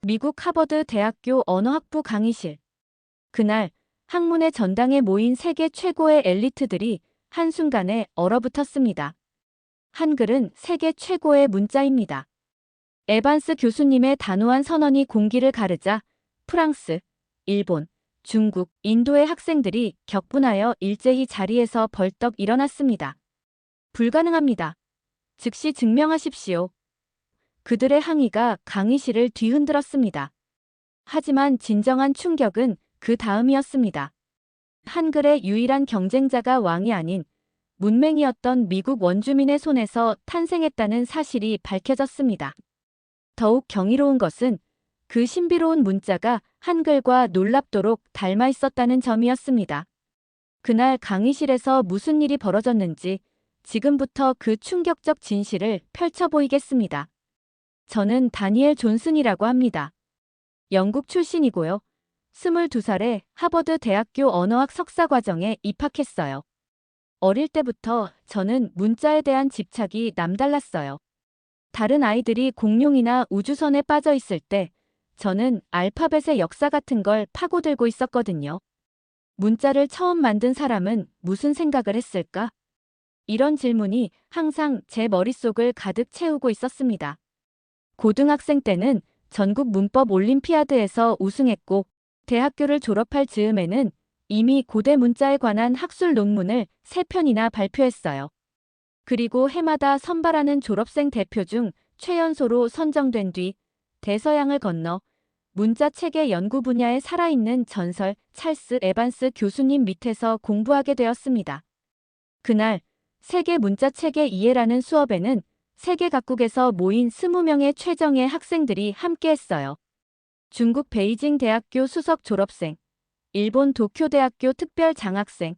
미국 하버드 대학교 언어학부 강의실. 그날 학문의 전당에 모인 세계 최고의 엘리트들이 한순간에 얼어붙었습니다. 한글은 세계 최고의 문자입니다. 에반스 교수님의 단호한 선언이 공기를 가르자 프랑스, 일본, 중국, 인도의 학생들이 격분하여 일제히 자리에서 벌떡 일어났습니다. 불가능합니다. 즉시 증명하십시오. 그들의 항의가 강의실을 뒤흔들었습니다. 하지만 진정한 충격은 그 다음이었습니다. 한글의 유일한 경쟁자가 왕이 아닌 문맹이었던 미국 원주민의 손에서 탄생했다는 사실이 밝혀졌습니다. 더욱 경이로운 것은 그 신비로운 문자가 한글과 놀랍도록 닮아 있었다는 점이었습니다. 그날 강의실에서 무슨 일이 벌어졌는지 지금부터 그 충격적 진실을 펼쳐보이겠습니다. 저는 다니엘 존슨이라고 합니다. 영국 출신이고요. 22살에 하버드 대학교 언어학 석사 과정에 입학했어요. 어릴 때부터 저는 문자에 대한 집착이 남달랐어요. 다른 아이들이 공룡이나 우주선에 빠져 있을 때 저는 알파벳의 역사 같은 걸 파고들고 있었거든요. 문자를 처음 만든 사람은 무슨 생각을 했을까? 이런 질문이 항상 제 머릿속을 가득 채우고 있었습니다. 고등학생 때는 전국 문법 올림피아드에서 우승했고 대학교를 졸업할 즈음에는 이미 고대 문자에 관한 학술 논문을 3편이나 발표했어요. 그리고 해마다 선발하는 졸업생 대표 중 최연소로 선정된 뒤 대서양을 건너 문자 체계 연구 분야에 살아있는 전설 찰스 에반스 교수님 밑에서 공부하게 되었습니다. 그날 세계 문자 체계 이해라는 수업에는 세계 각국에서 모인 20명의 최정예 학생들이 함께했어요. 중국 베이징 대학교 수석 졸업생, 일본 도쿄 대학교 특별 장학생,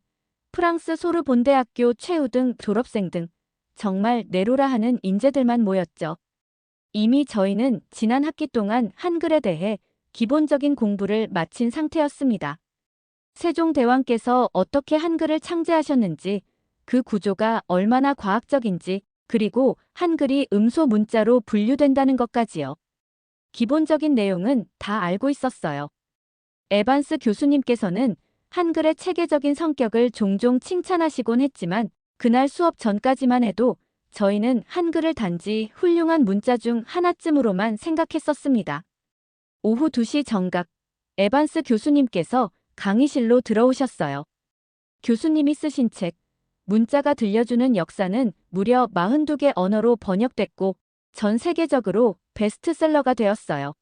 프랑스 소르본 대학교 최우 등 졸업생 등 정말 내로라 하는 인재들만 모였죠. 이미 저희는 지난 학기 동안 한글에 대해 기본적인 공부를 마친 상태였습니다. 세종대왕께서 어떻게 한글을 창제하셨는지, 그 구조가 얼마나 과학적인지, 그리고 한글이 음소 문자로 분류된다는 것까지요. 기본적인 내용은 다 알고 있었어요. 에반스 교수님께서는 한글의 체계적인 성격을 종종 칭찬하시곤 했지만 그날 수업 전까지만 해도 저희는 한글을 단지 훌륭한 문자 중 하나쯤으로만 생각했었습니다. 오후 2시 정각, 에반스 교수님께서 강의실로 들어오셨어요. 교수님이 쓰신 책, 문자가 들려주는 역사는 무려 42개 언어로 번역됐고 전 세계적으로 베스트셀러가 되었어요.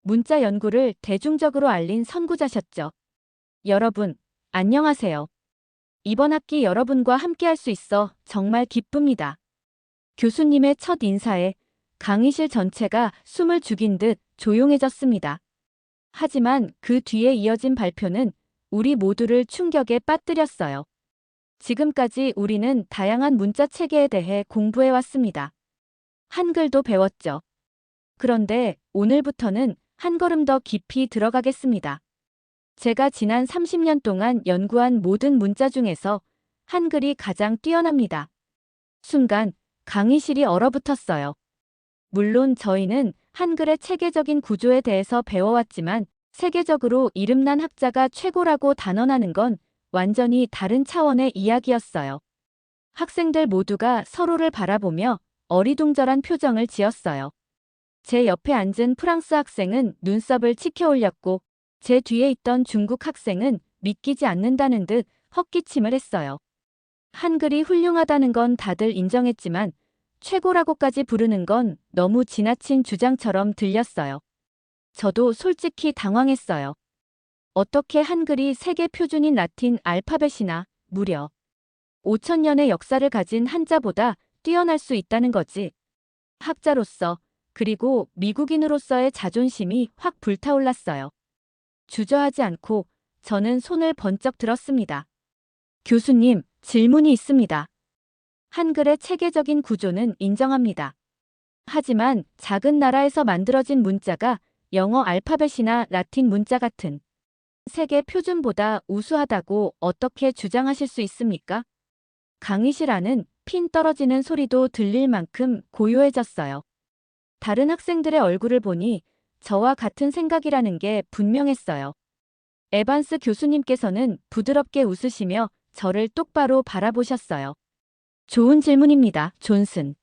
문자 연구를 대중적으로 알린 선구자셨죠. 여러분, 안녕하세요. 이번 학기 여러분과 함께할 수 있어 정말 기쁩니다. 교수님의 첫 인사에 강의실 전체가 숨을 죽인 듯 조용해졌습니다. 하지만 그 뒤에 이어진 발표는 우리 모두를 충격에 빠뜨렸어요. 지금까지 우리는 다양한 문자 체계에 대해 공부해왔습니다. 한글도 배웠죠. 그런데 오늘부터는 한 걸음 더 깊이 들어가겠습니다. 제가 지난 30년 동안 연구한 모든 문자 중에서 한글이 가장 뛰어납니다. 순간 강의실이 얼어붙었어요. 물론 저희는 한글의 체계적인 구조에 대해서 배워왔지만 세계적으로 이름난 학자가 최고라고 단언하는 건 완전히 다른 차원의 이야기였어요. 학생들 모두가 서로를 바라보며 어리둥절한 표정을 지었어요. 제 옆에 앉은 프랑스 학생은 눈썹을 치켜 올렸고 제 뒤에 있던 중국 학생은 믿기지 않는다는 듯 헛기침을 했어요. 한글이 훌륭하다는 건 다들 인정했지만 최고라고까지 부르는 건 너무 지나친 주장처럼 들렸어요. 저도 솔직히 당황했어요. 어떻게 한글이 세계 표준인 라틴 알파벳이나 무려 5,000년의 역사를 가진 한자보다 뛰어날 수 있다는 거지. 학자로서 그리고 미국인으로서의 자존심이 확 불타올랐어요. 주저하지 않고 저는 손을 번쩍 들었습니다. 교수님, 질문이 있습니다. 한글의 체계적인 구조는 인정합니다. 하지만 작은 나라에서 만들어진 문자가 영어 알파벳이나 라틴 문자 같은 세계 표준보다 우수하다고 어떻게 주장하실 수 있습니까? 강의실 안은 핀 떨어지는 소리도 들릴 만큼 고요해졌어요. 다른 학생들의 얼굴을 보니 저와 같은 생각이라는 게 분명했어요. 에반스 교수님께서는 부드럽게 웃으시며 저를 똑바로 바라보셨어요. 좋은 질문입니다, 존슨.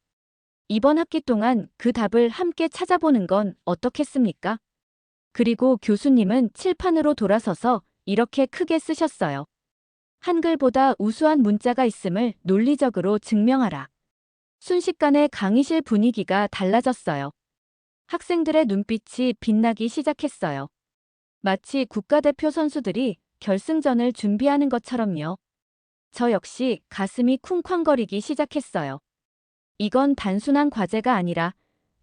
이번 학기 동안 그 답을 함께 찾아보는 건 어떻겠습니까? 그리고 교수님은 칠판으로 돌아서서 이렇게 크게 쓰셨어요. 한글보다 우수한 문자가 있음을 논리적으로 증명하라. 순식간에 강의실 분위기가 달라졌어요. 학생들의 눈빛이 빛나기 시작했어요. 마치 국가대표 선수들이 결승전을 준비하는 것처럼요. 저 역시 가슴이 쿵쾅거리기 시작했어요. 이건 단순한 과제가 아니라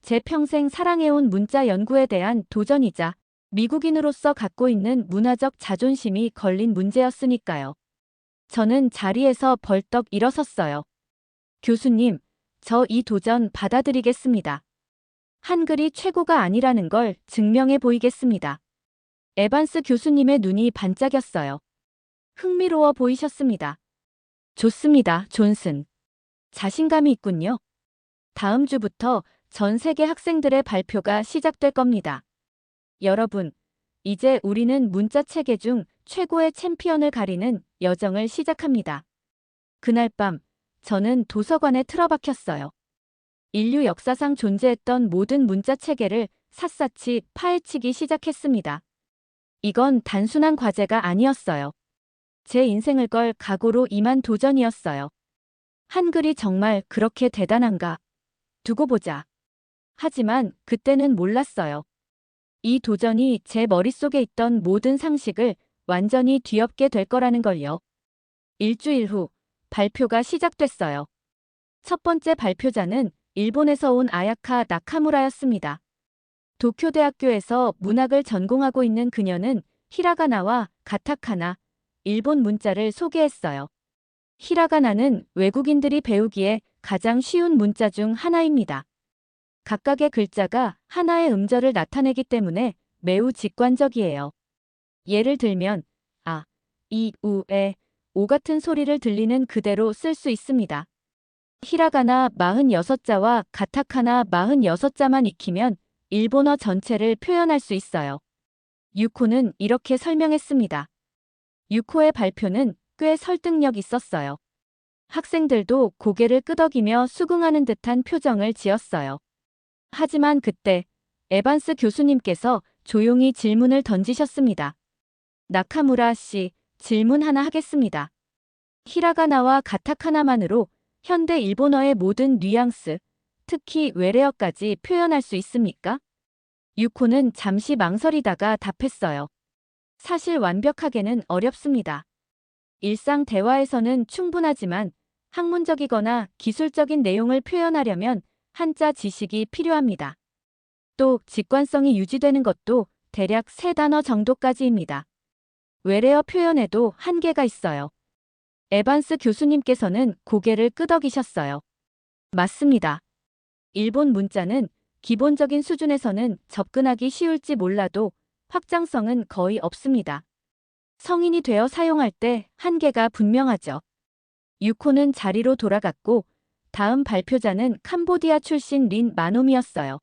제 평생 사랑해온 문자 연구에 대한 도전이자 미국인으로서 갖고 있는 문화적 자존심이 걸린 문제였으니까요. 저는 자리에서 벌떡 일어섰어요. 교수님, 저 이 도전 받아들이겠습니다. 한글이 최고가 아니라는 걸 증명해 보이겠습니다. 에반스 교수님의 눈이 반짝였어요. 흥미로워 보이셨습니다. 좋습니다, 존슨. 자신감이 있군요. 다음 주부터 전 세계 학생들의 발표가 시작될 겁니다. 여러분, 이제 우리는 문자 체계 중 최고의 챔피언을 가리는 여정을 시작합니다. 그날 밤, 저는 도서관에 틀어박혔어요. 인류 역사상 존재했던 모든 문자 체계를 샅샅이 파헤치기 시작했습니다. 이건 단순한 과제가 아니었어요. 제 인생을 걸 각오로 임한 도전이었어요. 한글이 정말 그렇게 대단한가? 두고 보자. 하지만 그때는 몰랐어요. 이 도전이 제 머릿속에 있던 모든 상식을 완전히 뒤엎게 될 거라는 걸요. 일주일 후 발표가 시작됐어요. 첫 번째 발표자는 일본에서 온 아야카 나카무라였습니다. 도쿄대학교에서 문학을 전공하고 있는 그녀는 히라가나와 가타카나, 일본 문자를 소개했어요. 히라가나는 외국인들이 배우기에 가장 쉬운 문자 중 하나입니다. 각각의 글자가 하나의 음절을 나타내기 때문에 매우 직관적이에요. 예를 들면 아, 이, 우, 에, 오 같은 소리를 들리는 그대로 쓸 수 있습니다. 히라가나 46자와 가타카나 46자만 익히면 일본어 전체를 표현할 수 있어요. 유코는 이렇게 설명했습니다. 유코의 발표는 꽤 설득력 있었어요. 학생들도 고개를 끄덕이며 수긍하는 듯한 표정을 지었어요. 하지만 그때 에반스 교수님께서 조용히 질문을 던지셨습니다. 나카무라 씨, 질문 하나 하겠습니다. 히라가나와 가타카나만으로 현대 일본어의 모든 뉘앙스, 특히 외래어까지 표현할 수 있습니까? 유코는 잠시 망설이다가 답했어요. 사실 완벽하게는 어렵습니다. 일상 대화에서는 충분하지만 학문적이거나 기술적인 내용을 표현하려면 한자 지식이 필요합니다. 또 직관성이 유지되는 것도 대략 3단어 정도까지입니다. 외래어 표현에도 한계가 있어요. 에반스 교수님께서는 고개를 끄덕이셨어요. 맞습니다. 일본 문자는 기본적인 수준에서는 접근하기 쉬울지 몰라도 확장성은 거의 없습니다. 성인이 되어 사용할 때 한계가 분명하죠. 유코는 자리로 돌아갔고 다음 발표자는 캄보디아 출신 린 마놈이었어요.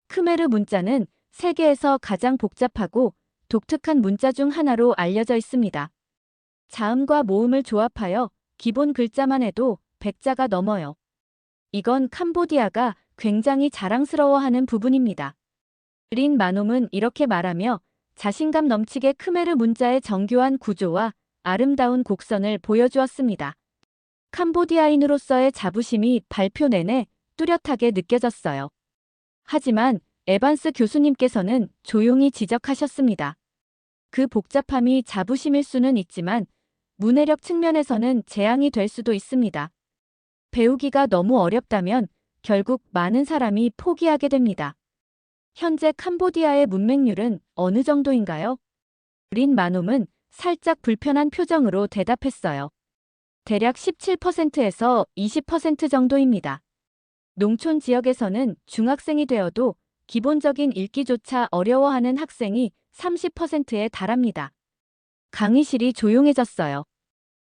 크메르 문자는 세계에서 가장 복잡하고 독특한 문자 중 하나로 알려져 있습니다. 자음과 모음을 조합하여 기본 글자만 해도 100자가 넘어요. 이건 캄보디아가 굉장히 자랑스러워하는 부분입니다. 린 마놈은 이렇게 말하며 자신감 넘치게 크메르 문자의 정교한 구조와 아름다운 곡선을 보여주었습니다. 캄보디아인으로서의 자부심이 발표 내내 뚜렷하게 느껴졌어요. 하지만 에반스 교수님께서는 조용히 지적하셨습니다. 그 복잡함이 자부심일 수는 있지만 문해력 측면에서는 재앙이 될 수도 있습니다. 배우기가 너무 어렵다면 결국 많은 사람이 포기하게 됩니다. 현재 캄보디아의 문맹률은 어느 정도인가요? 린 마놈은 살짝 불편한 표정으로 대답했어요. 대략 17%에서 20% 정도입니다. 농촌 지역에서는 중학생이 되어도 기본적인 읽기조차 어려워하는 학생이 30%에 달합니다. 강의실이 조용해졌어요.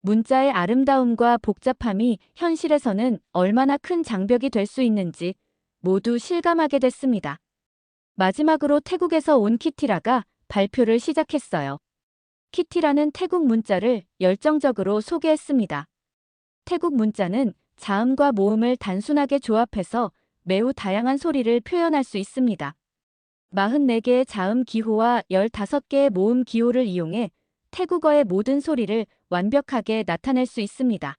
문자의 아름다움과 복잡함이 현실에서는 얼마나 큰 장벽이 될 수 있는지 모두 실감하게 됐습니다. 마지막으로 태국에서 온 키티라가 발표를 시작했어요. 키티라는 태국 문자를 열정적으로 소개했습니다. 태국 문자는 자음과 모음을 단순하게 조합해서 매우 다양한 소리를 표현할 수 있습니다. 44개의 자음 기호와 15개의 모음 기호를 이용해 태국어의 모든 소리를 완벽하게 나타낼 수 있습니다.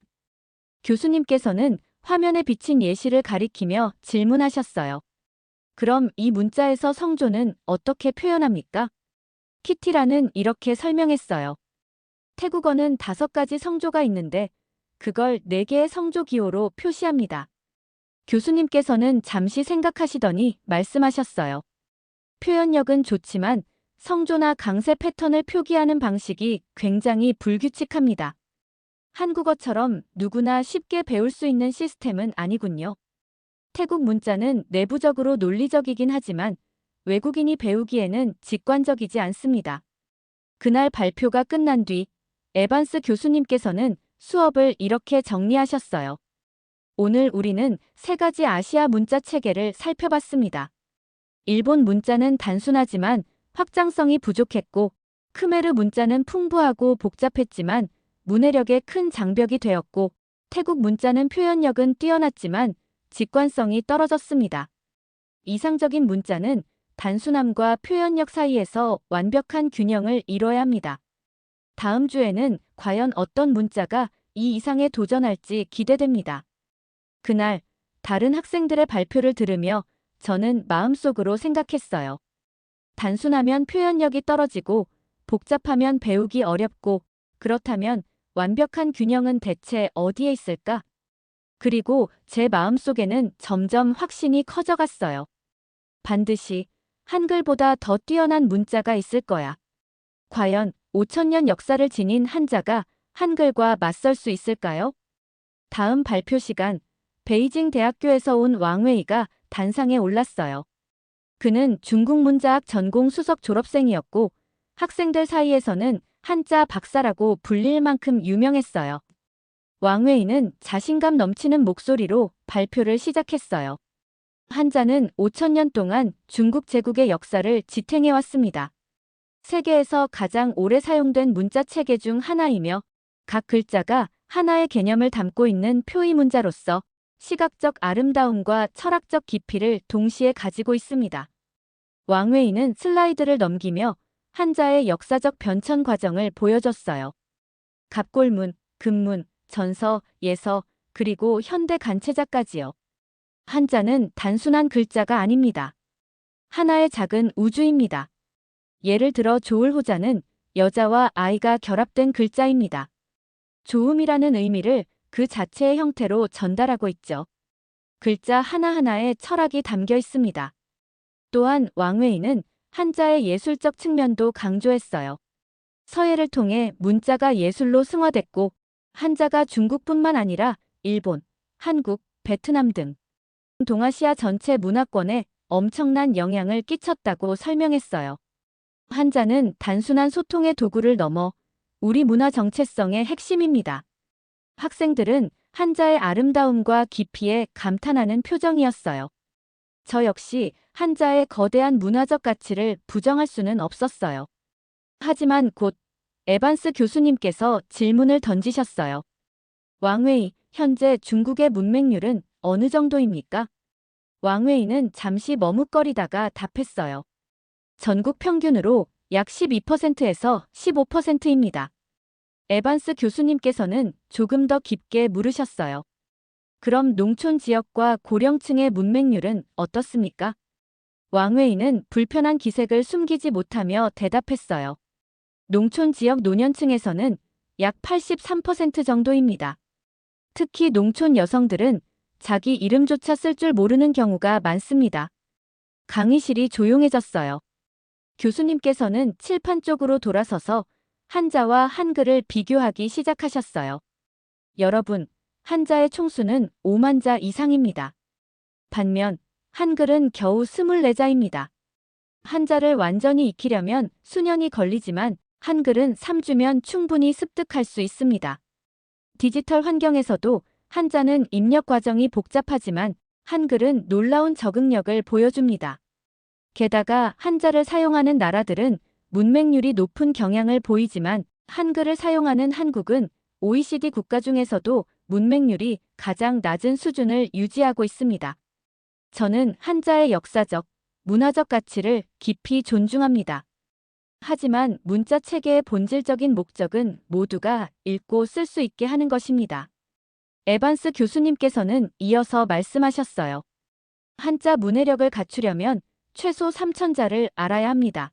교수님께서는 화면에 비친 예시를 가리키며 질문하셨어요. 그럼 이 문자에서 성조는 어떻게 표현합니까? 키티라는 이렇게 설명했어요. 태국어는 5가지 성조가 있는데 그걸 4개의 성조 기호로 표시합니다. 교수님께서는 잠시 생각하시더니 말씀하셨어요. 표현력은 좋지만 성조나 강세 패턴을 표기하는 방식이 굉장히 불규칙합니다. 한국어처럼 누구나 쉽게 배울 수 있는 시스템은 아니군요. 태국 문자는 내부적으로 논리적이긴 하지만 외국인이 배우기에는 직관적이지 않습니다. 그날 발표가 끝난 뒤 에반스 교수님께서는 수업을 이렇게 정리하셨어요. 오늘 우리는 3가지 아시아 문자 체계를 살펴봤습니다. 일본 문자는 단순하지만 확장성이 부족했고, 크메르 문자는 풍부하고 복잡했지만 문해력에 큰 장벽이 되었고, 태국 문자는 표현력은 뛰어났지만 직관성이 떨어졌습니다. 이상적인 문자는 단순함과 표현력 사이에서 완벽한 균형을 이뤄야 합니다. 다음 주에는 과연 어떤 문자가 이 이상에 도전할지 기대됩니다. 그날 다른 학생들의 발표를 들으며 저는 마음속으로 생각했어요. 단순하면 표현력이 떨어지고 복잡하면 배우기 어렵고 그렇다면 완벽한 균형은 대체 어디에 있을까? 그리고 제 마음속에는 점점 확신이 커져갔어요. 반드시 한글보다 더 뛰어난 문자가 있을 거야. 과연 5,000년 역사를 지닌 한자가 한글과 맞설 수 있을까요? 다음 발표 시간, 베이징 대학교에서 온 왕웨이가 단상에 올랐어요. 그는 중국 문자학 전공 수석 졸업생이었고 학생들 사이에서는 한자 박사라고 불릴 만큼 유명했어요. 왕웨이는 자신감 넘치는 목소리로 발표를 시작했어요. 한자는 5,000년 동안 중국 제국의 역사를 지탱해왔습니다. 세계에서 가장 오래 사용된 문자 체계 중 하나이며 각 글자가 하나의 개념을 담고 있는 표의 문자로서 시각적 아름다움과 철학적 깊이를 동시에 가지고 있습니다. 왕웨이는 슬라이드를 넘기며 한자의 역사적 변천 과정을 보여줬어요. 갑골문, 금문, 전서, 예서, 그리고 현대 간체자까지요. 한자는 단순한 글자가 아닙니다. 하나의 작은 우주입니다. 예를 들어 조을호자는 여자와 아이가 결합된 글자입니다. 조음이라는 의미를 그 자체의 형태로 전달하고 있죠. 글자 하나하나에 철학이 담겨 있습니다. 또한 왕웨이는 한자의 예술적 측면도 강조했어요. 서예를 통해 문자가 예술로 승화됐고 한자가 중국뿐만 아니라 일본, 한국, 베트남 등 동아시아 전체 문화권에 엄청난 영향을 끼쳤다고 설명했어요. 한자는 단순한 소통의 도구를 넘어 우리 문화 정체성의 핵심입니다. 학생들은 한자의 아름다움과 깊이에 감탄하는 표정이었어요. 저 역시 한자의 거대한 문화적 가치를 부정할 수는 없었어요. 하지만 곧 에반스 교수님께서 질문을 던지셨어요. 왕웨이, 현재 중국의 문맹률은 어느 정도입니까? 왕웨이는 잠시 머뭇거리다가 답했어요. 전국 평균으로 약 12%에서 15%입니다. 에반스 교수님께서는 조금 더 깊게 물으셨어요. 그럼 농촌 지역과 고령층의 문맹률은 어떻습니까? 왕웨이는 불편한 기색을 숨기지 못하며 대답했어요. 농촌 지역 노년층에서는 약 83% 정도입니다. 특히 농촌 여성들은 자기 이름조차 쓸 줄 모르는 경우가 많습니다. 강의실이 조용해졌어요. 교수님께서는 칠판 쪽으로 돌아서서 한자와 한글을 비교하기 시작하셨어요. 여러분, 한자의 총수는 5만 자 이상입니다. 반면 한글은 겨우 24자입니다. 한자를 완전히 익히려면 수년이 걸리지만 한글은 3주면 충분히 습득할 수 있습니다. 디지털 환경에서도 한자는 입력 과정이 복잡하지만 한글은 놀라운 적응력을 보여줍니다. 게다가 한자를 사용하는 나라들은 문맹률이 높은 경향을 보이지만 한글을 사용하는 한국은 OECD 국가 중에서도 문맹률이 가장 낮은 수준을 유지하고 있습니다. 저는 한자의 역사적, 문화적 가치를 깊이 존중합니다. 하지만 문자 체계의 본질적인 목적은 모두가 읽고 쓸 수 있게 하는 것입니다. 에반스 교수님께서는 이어서 말씀하셨어요. 한자 문해력을 갖추려면 최소 3,000자를 알아야 합니다.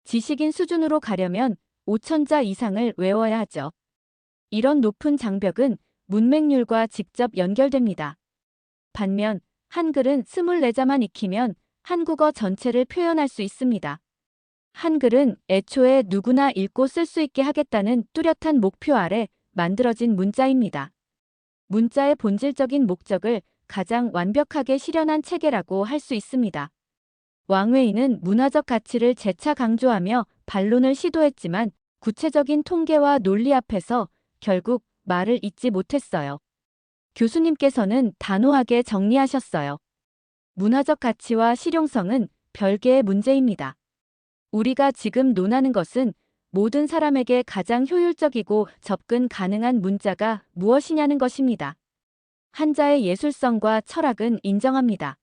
지식인 수준으로 가려면 5,000자 이상을 외워야 하죠. 이런 높은 장벽은 문맹률과 직접 연결됩니다. 반면 한글은 24자만 익히면 한국어 전체를 표현할 수 있습니다. 한글은 애초에 누구나 읽고 쓸 수 있게 하겠다는 뚜렷한 목표 아래 만들어진 문자입니다. 문자의 본질적인 목적을 가장 완벽하게 실현한 체계라고 할 수 있습니다. 왕웨이는 문화적 가치를 재차 강조하며 반론을 시도했지만 구체적인 통계와 논리 앞에서 결국 말을 잇지 못했어요. 교수님께서는 단호하게 정리하셨어요. 문화적 가치와 실용성은 별개의 문제입니다. 우리가 지금 논하는 것은 모든 사람에게 가장 효율적이고 접근 가능한 문자가 무엇이냐는 것입니다. 한자의 예술성과 철학은 인정합니다.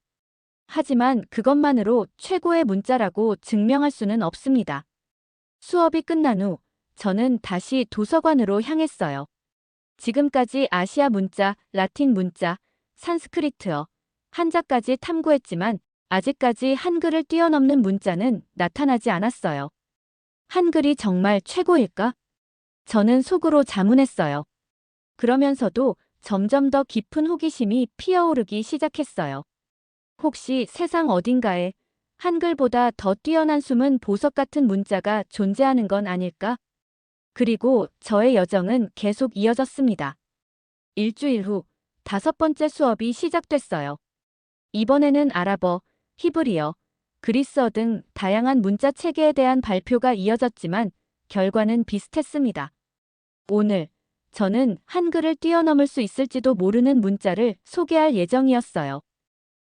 하지만 그것만으로 최고의 문자라고 증명할 수는 없습니다. 수업이 끝난 후 저는 다시 도서관으로 향했어요. 지금까지 아시아 문자, 라틴 문자, 산스크리트어, 한자까지 탐구했지만 아직까지 한글을 뛰어넘는 문자는 나타나지 않았어요. 한글이 정말 최고일까? 저는 속으로 자문했어요. 그러면서도 점점 더 깊은 호기심이 피어오르기 시작했어요. 혹시 세상 어딘가에 한글보다 더 뛰어난 숨은 보석 같은 문자가 존재하는 건 아닐까? 그리고 저의 여정은 계속 이어졌습니다. 일주일 후 5번째 수업이 시작됐어요. 이번에는 아랍어, 히브리어, 그리스어 등 다양한 문자 체계에 대한 발표가 이어졌지만 결과는 비슷했습니다. 오늘 저는 한글을 뛰어넘을 수 있을지도 모르는 문자를 소개할 예정이었어요.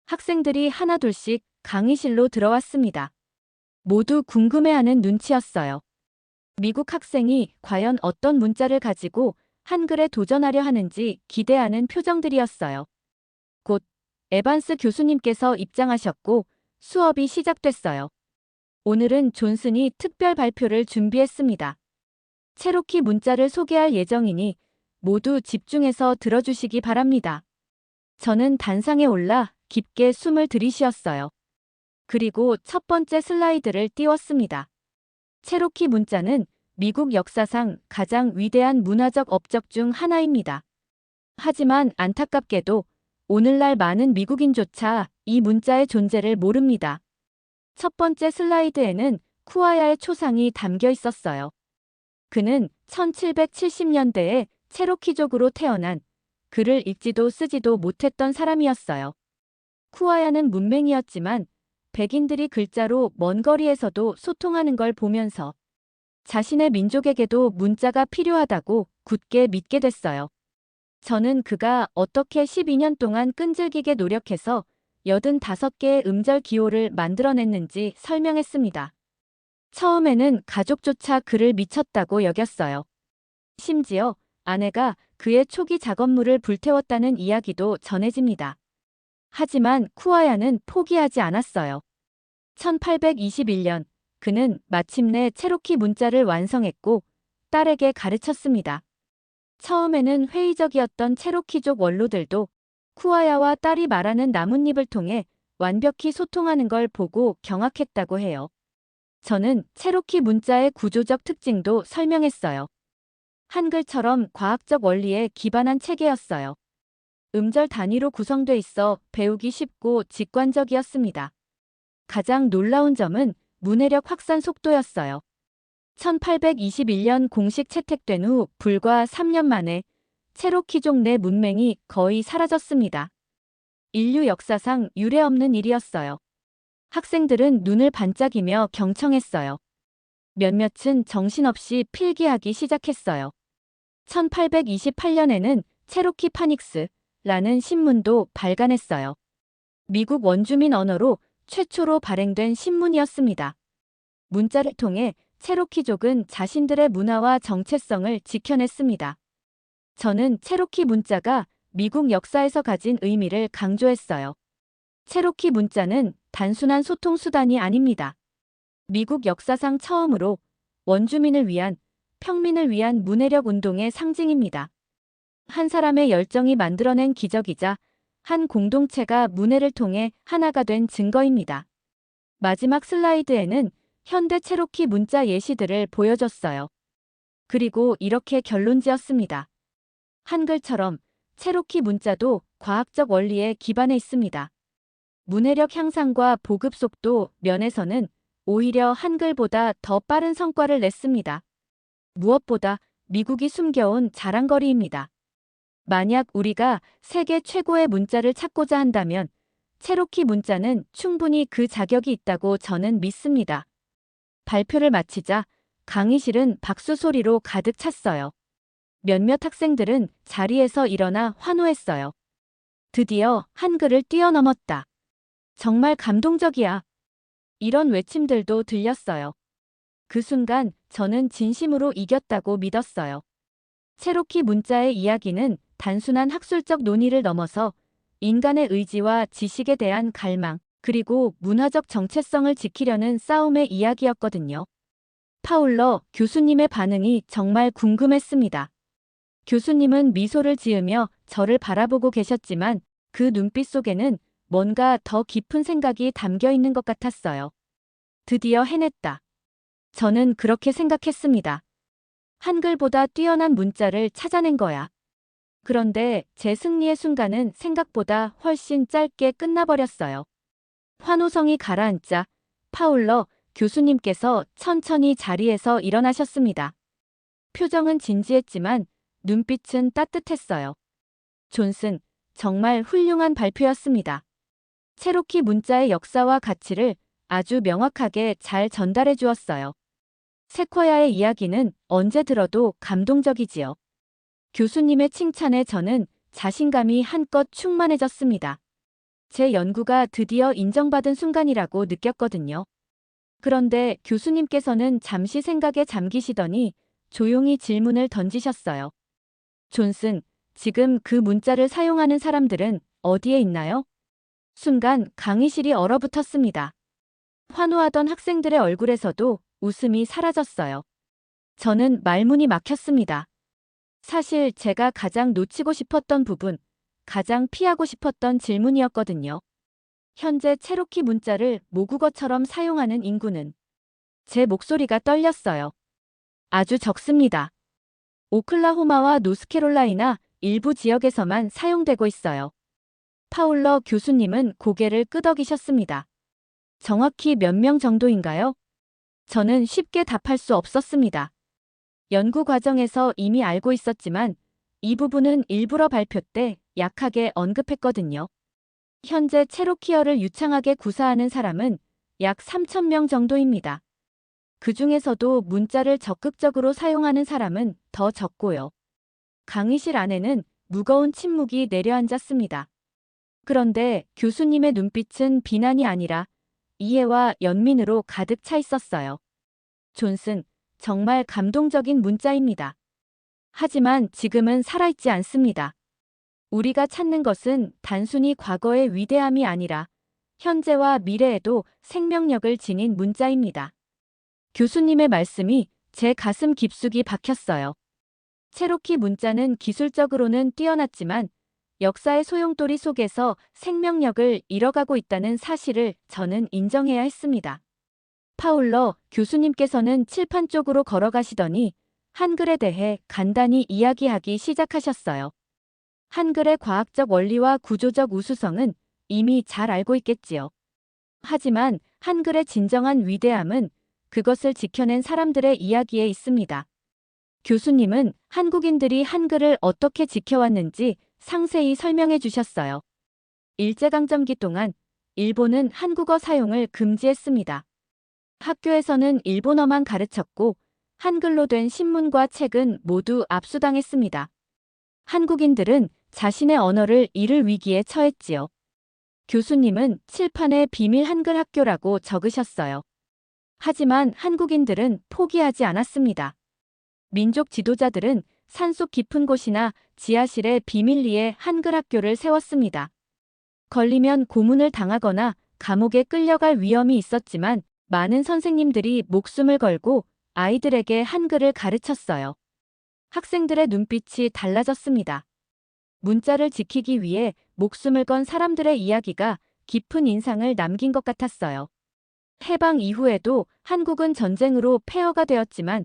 학생들이 하나둘씩 강의실로 들어왔습니다. 모두 궁금해하는 눈치였어요. 미국 학생이 과연 어떤 문자를 가지고 한글에 도전하려 하는지 기대하는 표정들이었어요. 곧 에반스 교수님께서 입장하셨고 수업이 시작됐어요. 오늘은 존슨이 특별 발표를 준비했습니다. 체로키 문자를 소개할 예정이니 모두 집중해서 들어주시기 바랍니다. 저는 단상에 올라 깊게 숨을 들이쉬었어요. 그리고 첫 번째 슬라이드를 띄웠습니다. 체로키 문자는 미국 역사상 가장 위대한 문화적 업적 중 하나입니다. 하지만 안타깝게도 오늘날 많은 미국인조차 이 문자의 존재를 모릅니다. 첫 번째 슬라이드에는 쿠아야의 초상이 담겨 있었어요. 그는 1770년대에 체로키족으로 태어난 글을 읽지도 쓰지도 못했던 사람이었어요. 쿠아야는 문맹이었지만 백인들이 글자로 먼 거리에서도 소통하는 걸 보면서 자신의 민족에게도 문자가 필요하다고 굳게 믿게 됐어요. 저는 그가 어떻게 12년 동안 끈질기게 노력해서 85개의 음절 기호를 만들어냈는지 설명했습니다. 처음에는 가족조차 그를 미쳤다고 여겼어요. 심지어 아내가 그의 초기 작업물을 불태웠다는 이야기도 전해집니다. 하지만 쿠아야는 포기하지 않았어요. 1821년 그는 마침내 체로키 문자를 완성했고 딸에게 가르쳤습니다. 처음에는 회의적이었던 체로키족 원로들도 쿠아야와 딸이 말하는 나뭇잎을 통해 완벽히 소통하는 걸 보고 경악했다고 해요. 저는 체로키 문자의 구조적 특징도 설명했어요. 한글처럼 과학적 원리에 기반한 체계였어요. 음절 단위로 구성돼 있어 배우기 쉽고 직관적이었습니다. 가장 놀라운 점은 문해력 확산 속도였어요. 1821년 공식 채택된 후 불과 3년 만에 체로키족 내 문맹이 거의 사라졌습니다. 인류 역사상 유례없는 일이었어요. 학생들은 눈을 반짝이며 경청했어요. 몇몇은 정신없이 필기하기 시작했어요. 1828년에는 체로키 파닉스라는 신문도 발간했어요. 미국 원주민 언어로 최초로 발행된 신문이었습니다. 문자를 통해 체로키족은 자신들의 문화와 정체성을 지켜냈습니다. 저는 체로키 문자가 미국 역사에서 가진 의미를 강조했어요. 체로키 문자는 단순한 소통 수단이 아닙니다. 미국 역사상 처음으로 원주민을 위한, 평민을 위한 문해력 운동의 상징입니다. 한 사람의 열정이 만들어낸 기적이자 한 공동체가 문해를 통해 하나가 된 증거입니다. 마지막 슬라이드에는 현대 체로키 문자 예시들을 보여줬어요. 그리고 이렇게 결론지었습니다. 한글처럼 체로키 문자도 과학적 원리에 기반해 있습니다. 문해력 향상과 보급 속도 면에서는 오히려 한글보다 더 빠른 성과를 냈습니다. 무엇보다 미국이 숨겨온 자랑거리입니다. 만약 우리가 세계 최고의 문자를 찾고자 한다면 체로키 문자는 충분히 그 자격이 있다고 저는 믿습니다. 발표를 마치자 강의실은 박수 소리로 가득 찼어요. 몇몇 학생들은 자리에서 일어나 환호했어요. 드디어 한글을 뛰어넘었다. 정말 감동적이야. 이런 외침들도 들렸어요. 그 순간 저는 진심으로 이겼다고 믿었어요. 체로키 문자의 이야기는 단순한 학술적 논의를 넘어서 인간의 의지와 지식에 대한 갈망, 그리고 문화적 정체성을 지키려는 싸움의 이야기였거든요. 파울러 교수님의 반응이 정말 궁금했습니다. 교수님은 미소를 지으며 저를 바라보고 계셨지만 그 눈빛 속에는 뭔가 더 깊은 생각이 담겨 있는 것 같았어요. 드디어 해냈다. 저는 그렇게 생각했습니다. 한글보다 뛰어난 문자를 찾아낸 거야. 그런데 제 승리의 순간은 생각보다 훨씬 짧게 끝나버렸어요. 환호성이 가라앉자 파울러 교수님께서 천천히 자리에서 일어나셨습니다. 표정은 진지했지만 눈빛은 따뜻했어요. 존슨, 정말 훌륭한 발표였습니다. 체로키 문자의 역사와 가치를 아주 명확하게 잘 전달해 주었어요. 세쿼야의 이야기는 언제 들어도 감동적이지요. 교수님의 칭찬에 저는 자신감이 한껏 충만해졌습니다. 제 연구가 드디어 인정받은 순간이라고 느꼈거든요. 그런데 교수님께서는 잠시 생각에 잠기시더니 조용히 질문을 던지셨어요. 존슨, 지금 그 문자를 사용하는 사람들은 어디에 있나요? 순간 강의실이 얼어붙었습니다. 환호하던 학생들의 얼굴에서도 웃음이 사라졌어요. 저는 말문이 막혔습니다. 사실 제가 가장 놓치고 싶었던 부분, 가장 피하고 싶었던 질문이었거든요. 현재 체로키 문자를 모국어처럼 사용하는 인구는? 제 목소리가 떨렸어요. 아주 적습니다. 오클라호마와 노스캐롤라이나 일부 지역에서만 사용되고 있어요. 파울러 교수님은 고개를 끄덕이셨습니다. 정확히 몇 명 정도인가요? 저는 쉽게 답할 수 없었습니다. 연구 과정에서 이미 알고 있었지만 이 부분은 일부러 발표 때 약하게 언급했거든요. 현재 체로키어를 유창하게 구사하는 사람은 약 3,000명 정도입니다. 그 중에서도 문자를 적극적으로 사용하는 사람은 더 적고요. 강의실 안에는 무거운 침묵이 내려앉았습니다. 그런데 교수님의 눈빛은 비난이 아니라 이해와 연민으로 가득 차 있었어요. 존슨, 정말 감동적인 문자입니다. 하지만 지금은 살아있지 않습니다. 우리가 찾는 것은 단순히 과거의 위대함이 아니라 현재와 미래에도 생명력을 지닌 문자입니다. 교수님의 말씀이 제 가슴 깊숙이 박혔어요. 체로키 문자는 기술적으로는 뛰어났지만 역사의 소용돌이 속에서 생명력을 잃어가고 있다는 사실을 저는 인정해야 했습니다. 파울러 교수님께서는 칠판 쪽으로 걸어가시더니 한글에 대해 간단히 이야기하기 시작하셨어요. 한글의 과학적 원리와 구조적 우수성은 이미 잘 알고 있겠지요. 하지만 한글의 진정한 위대함은 그것을 지켜낸 사람들의 이야기에 있습니다. 교수님은 한국인들이 한글을 어떻게 지켜왔는지 상세히 설명해 주셨어요. 일제강점기 동안 일본은 한국어 사용을 금지했습니다. 학교에서는 일본어만 가르쳤고 한글로 된 신문과 책은 모두 압수당했습니다. 한국인들은 자신의 언어를 잃을 위기에 처했지요. 교수님은 칠판에 비밀 한글 학교라고 적으셨어요. 하지만 한국인들은 포기하지 않았습니다. 민족 지도자들은 산속 깊은 곳이나 지하실에 비밀리에 한글 학교를 세웠습니다. 걸리면 고문을 당하거나 감옥에 끌려갈 위험이 있었지만 많은 선생님들이 목숨을 걸고 아이들에게 한글을 가르쳤어요. 학생들의 눈빛이 달라졌습니다. 문자를 지키기 위해 목숨을 건 사람들의 이야기가 깊은 인상을 남긴 것 같았어요. 해방 이후에도 한국은 전쟁으로 폐허가 되었지만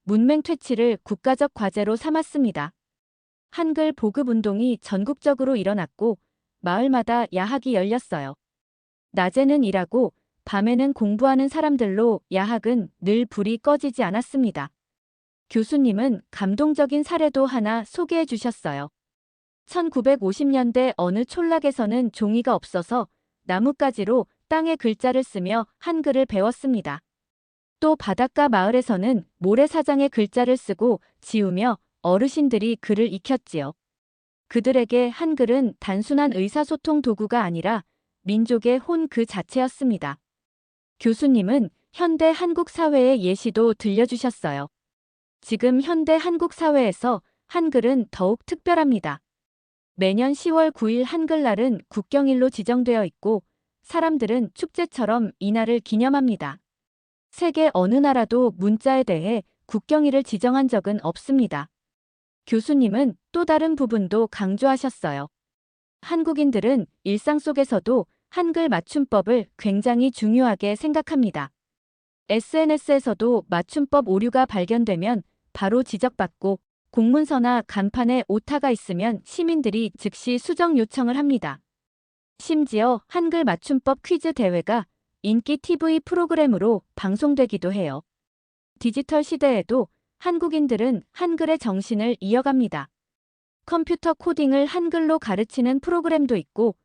문맹 퇴치를 국가적 과제로 삼았습니다. 한글 보급 운동이 전국적으로 일어났고 마을마다 야학이 열렸어요. 낮에는 일하고 밤에는 공부하는 사람들로 야학은 늘 불이 꺼지지 않았습니다. 교수님은 감동적인 사례도 하나 소개해 주셨어요. 1950년대 어느 촌락에서는 종이가 없어서 나뭇가지로 땅에 글자를 쓰며 한글을 배웠습니다. 또 바닷가 마을에서는 모래사장에 글자를 쓰고 지우며 어르신들이 글을 익혔지요. 그들에게 한글은 단순한 의사소통 도구가 아니라 민족의 혼 그 자체였습니다. 교수님은 현대 한국 사회의 예시도 들려주셨어요. 지금 현대 한국 사회에서 한글은 더욱 특별합니다. 매년 10월 9일 한글날은 국경일로 지정되어 있고 사람들은 축제처럼 이날을 기념합니다. 세계 어느 나라도 문자에 대해 국경일을 지정한 적은 없습니다. 교수님은 또 다른 부분도 강조하셨어요. 한국인들은 일상 속에서도 한글 맞춤법을 굉장히 중요하게 생각합니다. SNS에서도 맞춤법 오류가 발견되면 바로 지적받고 공문서나 간판에 오타가 있으면 시민들이 즉시 수정 요청을 합니다. 심지어 한글 맞춤법 퀴즈 대회가 인기 TV 프로그램으로 방송되기도 해요. 디지털 시대에도 한국인들은 한글의 정신을 이어갑니다. 컴퓨터 코딩을 한글로 가르치는 프로그램도 있고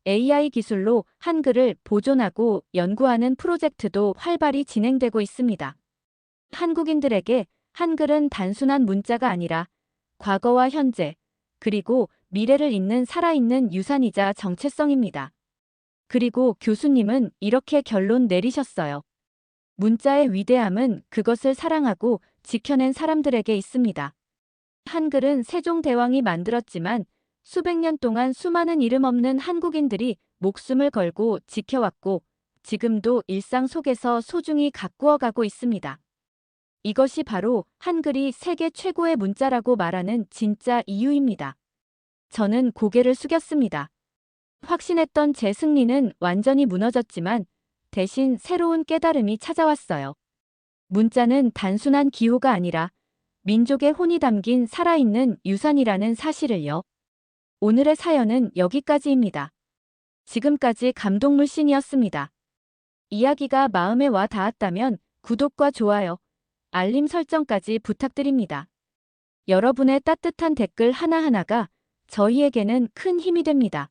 AI 기술로 한글을 보존하고 연구하는 프로젝트도 활발히 진행되고 있습니다. 한국인들에게 한글은 단순한 문자가 아니라 과거와 현재, 그리고 미래를 잇는 살아있는 유산이자 정체성입니다. 그리고 교수님은 이렇게 결론 내리셨어요. 문자의 위대함은 그것을 사랑하고 지켜낸 사람들에게 있습니다. 한글은 세종대왕이 만들었지만 수백 년 동안 수많은 이름 없는 한국인들이 목숨을 걸고 지켜왔고 지금도 일상 속에서 소중히 가꾸어가고 있습니다. 이것이 바로 한글이 세계 최고의 문자라고 말하는 진짜 이유입니다. 저는 고개를 숙였습니다. 확신했던 제 승리는 완전히 무너졌지만 대신 새로운 깨달음이 찾아왔어요. 문자는 단순한 기호가 아니라 민족의 혼이 담긴 살아있는 유산이라는 사실을요. 오늘의 사연은 여기까지입니다. 지금까지 감동물씬이었습니다. 이야기가 마음에 와 닿았다면 구독과 좋아요, 알림 설정까지 부탁드립니다. 여러분의 따뜻한 댓글 하나하나가 저희에게는 큰 힘이 됩니다.